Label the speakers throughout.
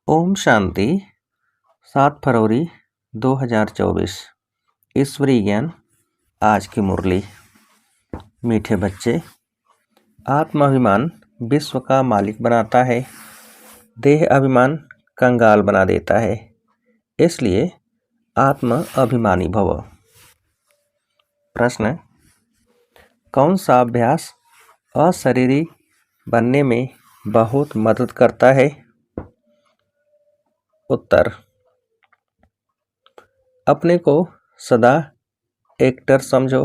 Speaker 1: ओम शांति। 7 फरवरी 2024। ईश्वरीय ज्ञान। आज की मुरली। मीठे बच्चे, आत्माभिमान विश्व का मालिक बनाता है, देह अभिमान कंगाल बना देता है। इसलिए आत्म अभिमानी भव। प्रश्न: कौन सा अभ्यास अशरीरी बनने में बहुत मदद करता है? उत्तर: अपने को सदा एक्टर समझो।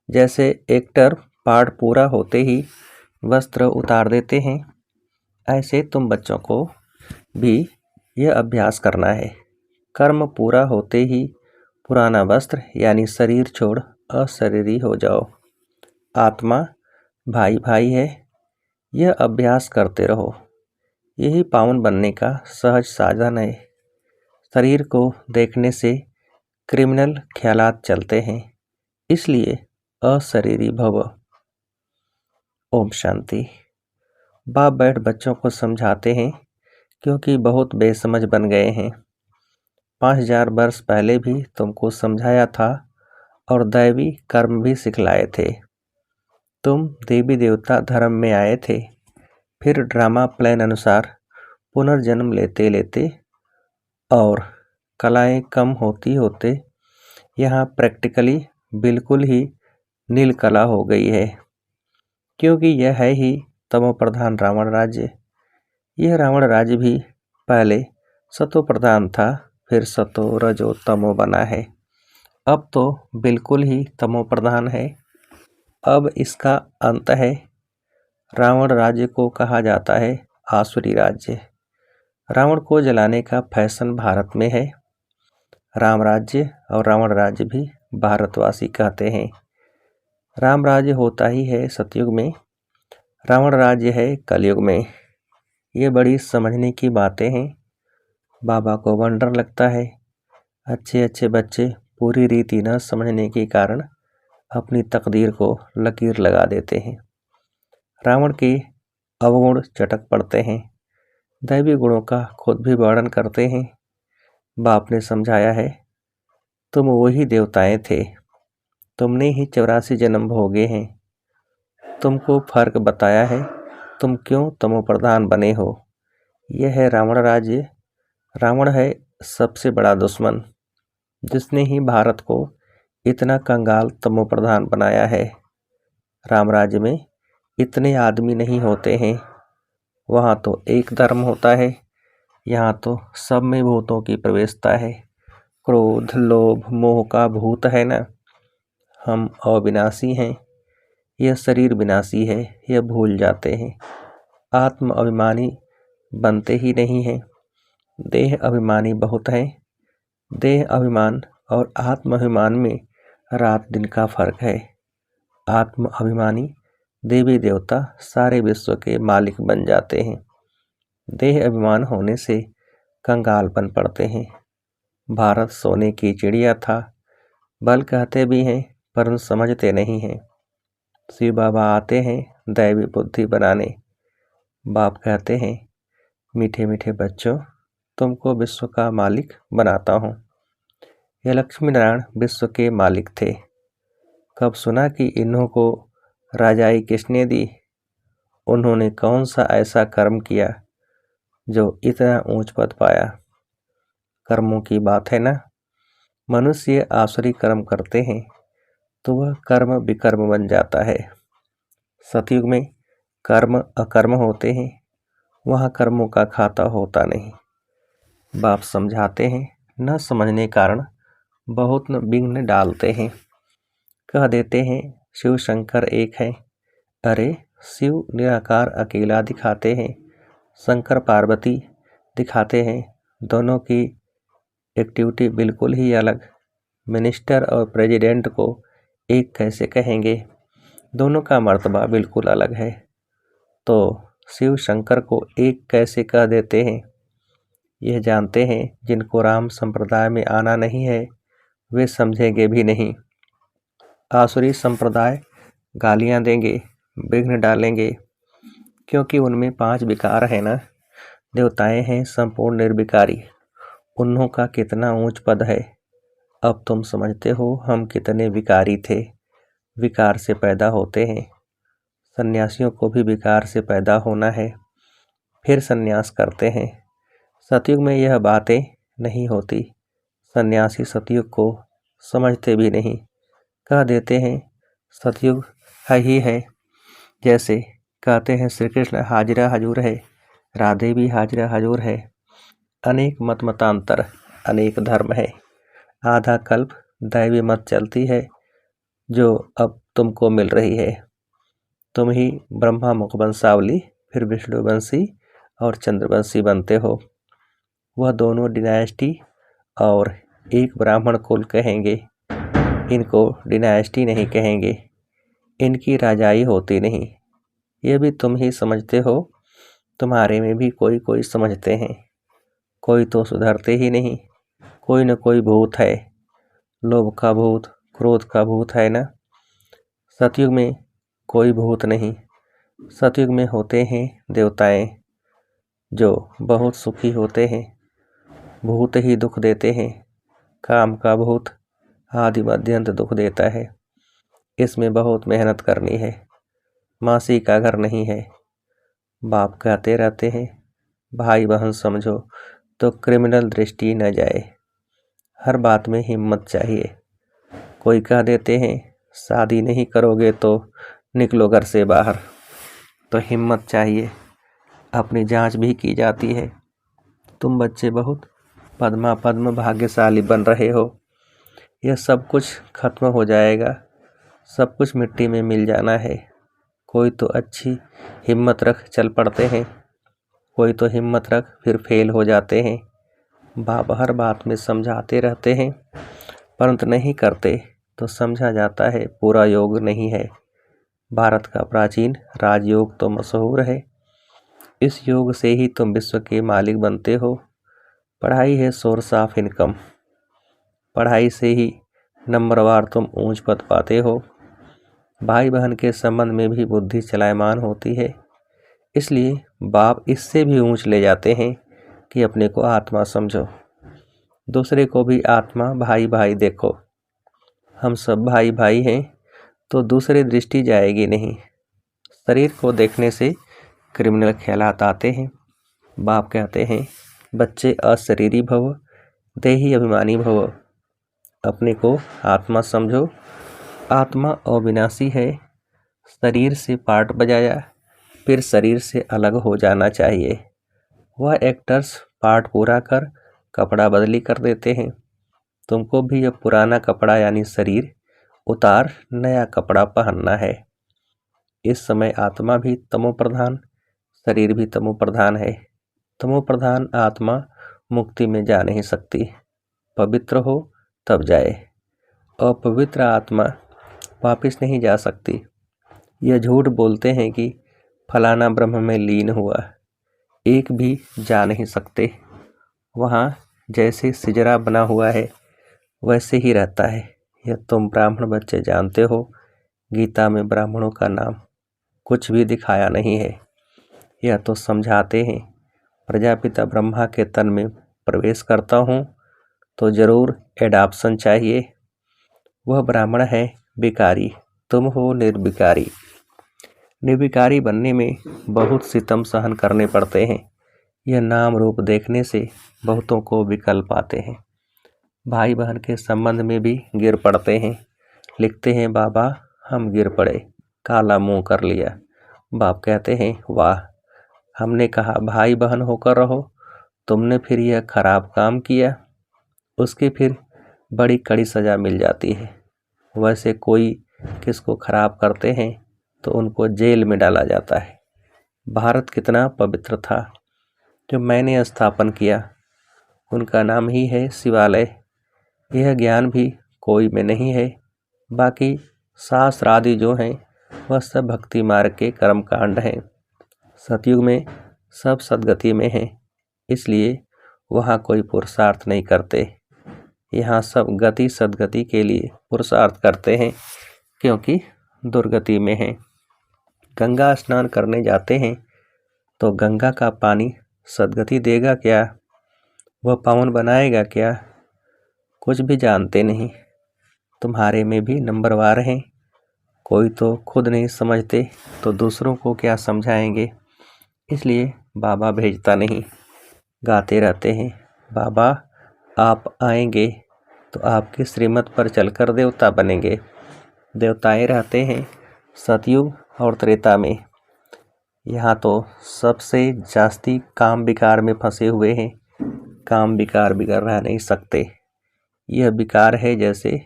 Speaker 1: जैसे एक्टर पाठ पूरा होते ही वस्त्र उतार देते हैं, ऐसे तुम बच्चों को भी यह अभ्यास करना है। कर्म पूरा होते ही पुराना वस्त्र यानी शरीर छोड़ अशरीरी हो जाओ। आत्मा भाई भाई है, यह अभ्यास करते रहो। यही पावन बनने का सहज साधन है। शरीर को देखने से क्रिमिनल ख्यालात चलते हैं, इसलिए अशरीरी भव। ओम शांति। बाप बैठ बच्चों को समझाते हैं, क्योंकि बहुत बेसमझ बन गए हैं। 5000 वर्ष पहले भी तुमको समझाया था और दैवी कर्म भी सिखलाए थे। तुम देवी देवता धर्म में आए थे, फिर ड्रामा प्लान अनुसार पुनर्जन्म लेते लेते और कलाएं कम होती होते यहाँ प्रैक्टिकली बिल्कुल ही नील कला हो गई है, क्योंकि यह है ही तमो प्रधान रावण राज्य। यह रावण राज्य भी पहले सतो प्रधान था, फिर सतो रजो तमो बना है। अब तो बिल्कुल ही तमो प्रधान है। अब इसका अंत है। रावण राज्य को कहा जाता है आसुरी राज्य। रावण को जलाने का फैशन भारत में है। राम राज्य और रावण राज्य भी भारतवासी कहते हैं। राम राज्य होता ही है सतयुग में, रावण राज्य है कलयुग में। ये बड़ी समझने की बातें हैं। बाबा को वंडर लगता है। अच्छे अच्छे बच्चे पूरी रीति न समझने के कारण अपनी तकदीर को लकीर लगा देते हैं। रावण के अवगुण चटक पड़ते हैं, दैवी गुणों का खुद भी वर्णन करते हैं। बाप ने समझाया है, तुम वही देवताएं थे, तुमने ही 84 जन्म भोगे हैं। तुमको फर्क बताया है, तुम क्यों तमो प्रधान बने हो। यह है रावण राज्य। रावण है सबसे बड़ा दुश्मन, जिसने ही भारत को इतना कंगाल तमो प्रधान बनाया है। राम राज्य में इतने आदमी नहीं होते हैं। वहाँ तो एक धर्म होता है, यहाँ तो सब में भूतों की प्रवेशता है। क्रोध लोभ मोह का भूत है ना। हम अविनाशी हैं, यह शरीर विनाशी है, यह भूल जाते हैं। आत्म अभिमानी बनते ही नहीं हैं। देह अभिमानी बहुत हैं। देह अभिमान और आत्म अभिमान में रात दिन का फर्क है। आत्म अभिमानी देवी देवता सारे विश्व के मालिक बन जाते हैं। देह अभिमान होने से कंगाल बन पड़ते हैं। भारत सोने की चिड़िया था, बल कहते भी हैं पर समझते नहीं हैं। शिव बाबा आते हैं दैवी बुद्धि बनाने। बाप कहते हैं, मीठे मीठे बच्चों, तुमको विश्व का मालिक बनाता हूँ। यह लक्ष्मी नारायण विश्व के मालिक थे। कब सुना कि इन्हों को राजाई किसने दी? उन्होंने कौन सा ऐसा कर्म किया जो इतना ऊंच पद पाया? कर्मों की बात है ना। मनुष्य आसुरी कर्म करते हैं तो वह कर्म विकर्म बन जाता है। सतयुग में कर्म अकर्म होते हैं, वहाँ कर्मों का खाता होता नहीं। बाप समझाते हैं, न समझने कारण बहुत विघ्न डालते हैं। कह देते हैं शिव शंकर एक है। अरे शिव निराकार अकेला दिखाते हैं, शंकर पार्वती दिखाते हैं। दोनों की एक्टिविटी बिल्कुल ही अलग। मिनिस्टर और प्रेसिडेंट को एक कैसे कहेंगे? दोनों का मर्तबा बिल्कुल अलग है। तो शिव शंकर को एक कैसे कह देते हैं? यह जानते हैं जिनको राम संप्रदाय में आना नहीं है, वे समझेंगे भी नहीं। आसुरी संप्रदाय गालियां देंगे, विघ्न डालेंगे, क्योंकि उनमें 5 विकार है ना। देवताएं हैं संपूर्ण निर्विकारी, उन्हों का कितना ऊंच पद है। अब तुम समझते हो हम कितने विकारी थे, विकार से पैदा होते हैं। सन्यासियों को भी विकार से पैदा होना है, फिर सन्यास करते हैं। सतयुग में यह बातें नहीं होती। सन्यासी सतयुग को समझते भी नहीं, कह देते हैं सतयुग है ही है। जैसे कहते हैं श्री कृष्ण हाजिरा हजूर है, राधे भी हाजिरा हजूर है। अनेक मत मतांतर, अनेक धर्म है। आधा कल्प दैवी मत चलती है, जो अब तुमको मिल रही है। तुम ही ब्रह्मा मुख वंशावली, फिर विष्णुवंशी और चंद्रवंशी बनते हो। वह दोनों डिनायस्टी और एक ब्राह्मण कुल कहेंगे, इनको डिनायस्टी नहीं कहेंगे। इनकी राजाई होती नहीं, ये भी तुम ही समझते हो। तुम्हारे में भी कोई कोई समझते हैं, कोई तो सुधरते ही नहीं। कोई न कोई भूत है, लोभ का भूत, क्रोध का भूत है ना। सतयुग में कोई भूत नहीं, सतयुग में होते हैं देवताएं, जो बहुत सुखी होते हैं। भूत ही दुख देते हैं, काम का भूत आदि मध्यंत दुख देता है। इसमें बहुत मेहनत करनी है, मासी का घर नहीं है। बाप कहते रहते हैं भाई बहन समझो तो क्रिमिनल दृष्टि न जाए। हर बात में हिम्मत चाहिए। कोई कह देते हैं शादी नहीं करोगे तो निकलो घर से बाहर, तो हिम्मत चाहिए। अपनी जांच भी की जाती है। तुम बच्चे बहुत पद्मा पद्म भाग्यशाली बन रहे हो। यह सब कुछ खत्म हो जाएगा, सब कुछ मिट्टी में मिल जाना है। कोई तो अच्छी हिम्मत रख चल पड़ते हैं, कोई तो हिम्मत रख फिर फेल हो जाते हैं। बाप हर बात में समझाते रहते हैं, परंतु नहीं करते तो समझा जाता है पूरा योग नहीं है। भारत का प्राचीन राजयोग तो मशहूर है, इस योग से ही तुम विश्व के मालिक बनते हो। पढ़ाई है सोर्स ऑफ इनकम, पढ़ाई से ही नंबरवार तुम ऊंच पद पाते हो। भाई बहन के संबंध में भी बुद्धि चलायमान होती है, इसलिए बाप इससे भी ऊंच ले जाते हैं कि अपने को आत्मा समझो, दूसरे को भी आत्मा भाई भाई देखो। हम सब भाई भाई हैं तो दूसरी दृष्टि जाएगी नहीं। शरीर को देखने से क्रिमिनल ख्यालात आते हैं। बाप कहते हैं बच्चे अशरीरी भव, देही अभिमानी भव। अपने को आत्मा समझो। आत्मा अविनाशी है। शरीर से पार्ट बजाया, फिर शरीर से अलग हो जाना चाहिए। वह एक्टर्स पार्ट पूरा कर कपड़ा बदली कर देते हैं। तुमको भी अब पुराना कपड़ा यानी शरीर उतार नया कपड़ा पहनना है। इस समय आत्मा भी तमो प्रधान, शरीर भी तमो प्रधान है। तमो प्रधान आत्मा मुक्ति में जा नहीं सकती, पवित्र हो तब जाए। अपवित्र आत्मा वापिस नहीं जा सकती। यह झूठ बोलते हैं कि फलाना ब्रह्म में लीन हुआ, एक भी जा नहीं सकते। वहाँ जैसे सिजरा बना हुआ है वैसे ही रहता है। यह तुम ब्राह्मण बच्चे जानते हो। गीता में ब्राह्मणों का नाम कुछ भी दिखाया नहीं है। यह तो समझाते हैं प्रजापिता ब्रह्मा के तन में प्रवेश करता हूँ तो जरूर एडाप्शन चाहिए। वह ब्राह्मण है विकारी, तुम हो निर्विकारी। निर्विकारी बनने में बहुत सितम सहन करने पड़ते हैं। यह नाम रूप देखने से बहुतों को विकल्प आते हैं। भाई बहन के संबंध में भी गिर पड़ते हैं। लिखते हैं बाबा हम गिर पड़े, काला मुंह कर लिया। बाप कहते हैं वाह, हमने कहा भाई बहन होकर रहो, तुमने फिर यह खराब काम किया। उसकी फिर बड़ी कड़ी सजा मिल जाती है। वैसे कोई किसको खराब करते हैं तो उनको जेल में डाला जाता है। भारत कितना पवित्र था जो मैंने स्थापन किया, उनका नाम ही है शिवालय। यह ज्ञान भी कोई में नहीं है। बाकी शास्त्र आदि जो हैं वह सब भक्ति मार्ग के कर्म कांड हैं। सतयुग में सब सद्गति में हैं, इसलिए वहाँ कोई पुरुषार्थ नहीं करते। यहाँ सब गति सद्गति के लिए पुरुषार्थ करते हैं, क्योंकि दुर्गति में हैं। गंगा स्नान करने जाते हैं तो गंगा का पानी सद्गति देगा क्या, वह पावन बनाएगा क्या, कुछ भी जानते नहीं। तुम्हारे में भी नंबरवार हैं। कोई तो खुद नहीं समझते तो दूसरों को क्या समझाएंगे। इसलिए बाबा भेजता नहीं। गाते रहते हैं, बाबा आप आएंगे तो आपकी श्रीमत पर चलकर देवता बनेंगे। देवताएं रहते हैं सतयुग और त्रेता में। यहाँ तो सबसे जास्ती काम विकार में फंसे हुए हैं। काम विकार बिगड़ रह नहीं सकते। यह विकार है जैसे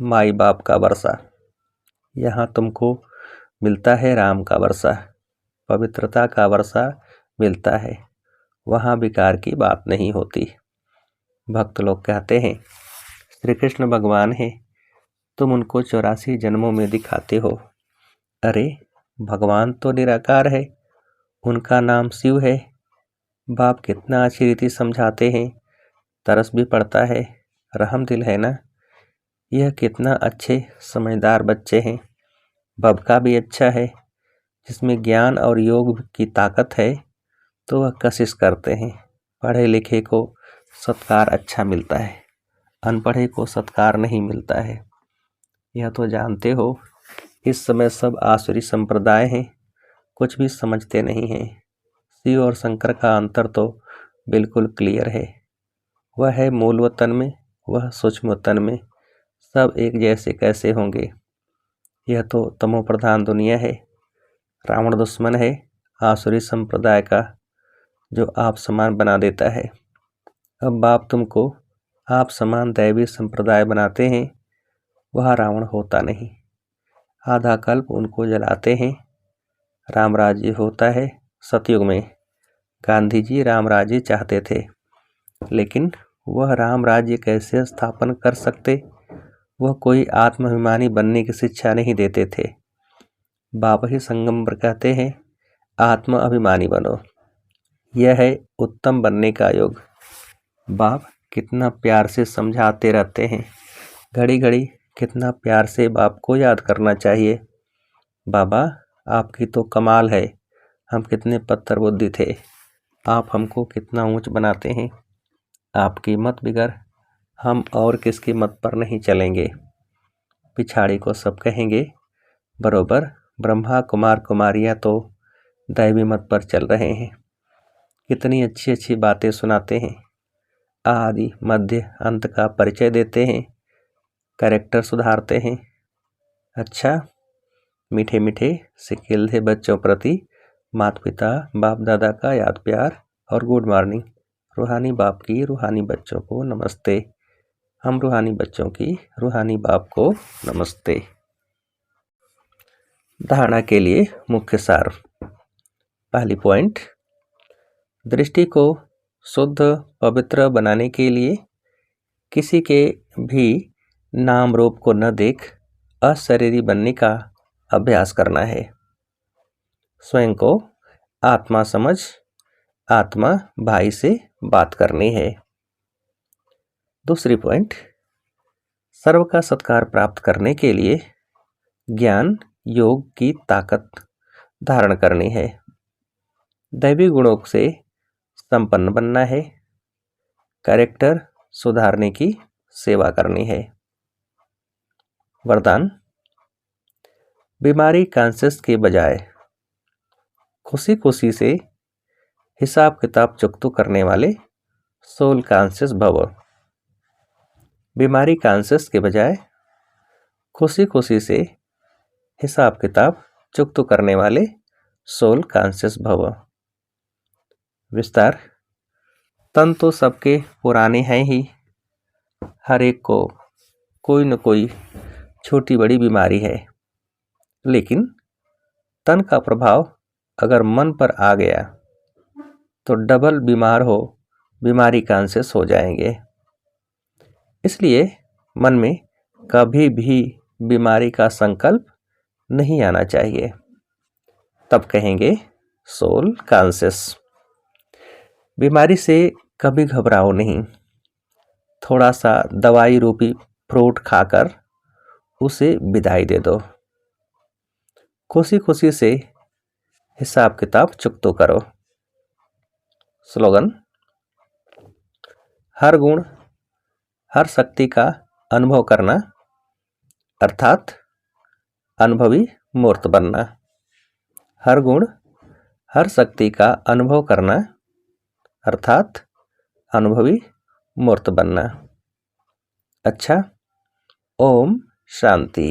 Speaker 1: माई बाप का वर्षा। यहाँ तुमको मिलता है राम का वर्षा, पवित्रता का वर्षा मिलता है। वहाँ विकार की बात नहीं होती। भक्त लोग कहते हैं श्री कृष्ण भगवान है, तुम उनको 84 जन्मों में दिखाते हो। अरे भगवान तो निराकार है, उनका नाम शिव है। बाप कितना अच्छी रीति समझाते हैं, तरस भी पड़ता है, रहम दिल है ना। यह कितना अच्छे समझदार बच्चे हैं। बबका भी अच्छा है, जिसमें ज्ञान और योग की ताकत है तो वह कशिश करते हैं। पढ़े लिखे को सत्कार अच्छा मिलता है, अनपढ़े को सत्कार नहीं मिलता है। यह तो जानते हो इस समय सब आसुरी संप्रदाय हैं, कुछ भी समझते नहीं हैं। शिव और शंकर का अंतर तो बिल्कुल क्लियर है। वह है मूल वतन में, वह सूक्ष्म वतन में। सब एक जैसे कैसे होंगे। यह तो तमो प्रधान दुनिया है। रावण दुश्मन है आसुरी संप्रदाय का, जो आप समान बना देता है। अब बाप तुमको आप समान दैवी संप्रदाय बनाते हैं, वह रावण होता नहीं। आधा कल्प उनको जलाते हैं। राम राज्य होता है सतयुग में। गांधी जी राम राज्य चाहते थे, लेकिन वह राम राज्य कैसे स्थापन कर सकते। वह कोई आत्माभिमानी बनने की शिक्षा नहीं देते थे। बाबा ही संगम पर कहते हैं आत्म अभिमानी बनो, यह है उत्तम बनने का योग। बाप कितना प्यार से समझाते रहते हैं। घड़ी घड़ी कितना प्यार से बाप को याद करना चाहिए। बाबा आपकी तो कमाल है, हम कितने पत्थर बुद्धि थे, आप हमको कितना ऊंच बनाते हैं। आपकी मत बिगड़, हम और किसकी मत पर नहीं चलेंगे। पिछाड़ी को सब कहेंगे बरोबर ब्रह्मा कुमार कुमारियाँ तो दैवी मत पर चल रहे हैं। कितनी अच्छी अच्छी बातें सुनाते हैं। आदि मध्य अंत का परिचय देते हैं, कैरेक्टर सुधारते हैं। अच्छा, मीठे मीठे सिकिल्दे बच्चों प्रति माता पिता बाप दादा का याद प्यार और गुड मॉर्निंग। रूहानी बाप की रूहानी बच्चों को नमस्ते। हम रूहानी बच्चों की रूहानी बाप को नमस्ते। धारणा के लिए मुख्य सार। पहली पॉइंट, दृष्टि को शुद्ध पवित्र बनाने के लिए किसी के भी नाम रूप को न देख अशरीरी बनने का अभ्यास करना है। स्वयं को आत्मा समझ आत्मा भाई से बात करनी है। दूसरी पॉइंट, सर्व का सत्कार प्राप्त करने के लिए ज्ञान योग की ताकत धारण करनी है। दैवी गुणों से संपन्न बनना है। कैरेक्टर सुधारने की सेवा करनी है। वरदान, बीमारी कॉन्शियस के बजाय खुशी खुशी से हिसाब किताब चुकतू करने वाले सोल कॉन्शियस भव। बीमारी कॉन्शियस के बजाय खुशी खुशी से हिसाब किताब चुकतू करने वाले सोल कॉन्शियस भव। विस्तार, तन तो सबके पुराने हैं ही। हर एक को कोई न कोई छोटी बड़ी बीमारी है, लेकिन तन का प्रभाव अगर मन पर आ गया तो डबल बीमार हो बीमारी कॉन्शियस हो जाएंगे। इसलिए मन में कभी भी बीमारी का संकल्प नहीं आना चाहिए। तब कहेंगे सोल कॉन्शियस। बीमारी से कभी घबराओ नहीं। थोड़ा सा दवाई रूपी फ्रूट खाकर उसे विदाई दे दो। खुशी खुशी से हिसाब किताब चुकतो करो। स्लोगन: हर गुण हर शक्ति का अनुभव करना, अर्थात अनुभवी मूर्त बनना। हर गुण हर शक्ति का अनुभव करना, अर्थात अनुभवी मूर्त बनना। अच्छा, ओम शांति।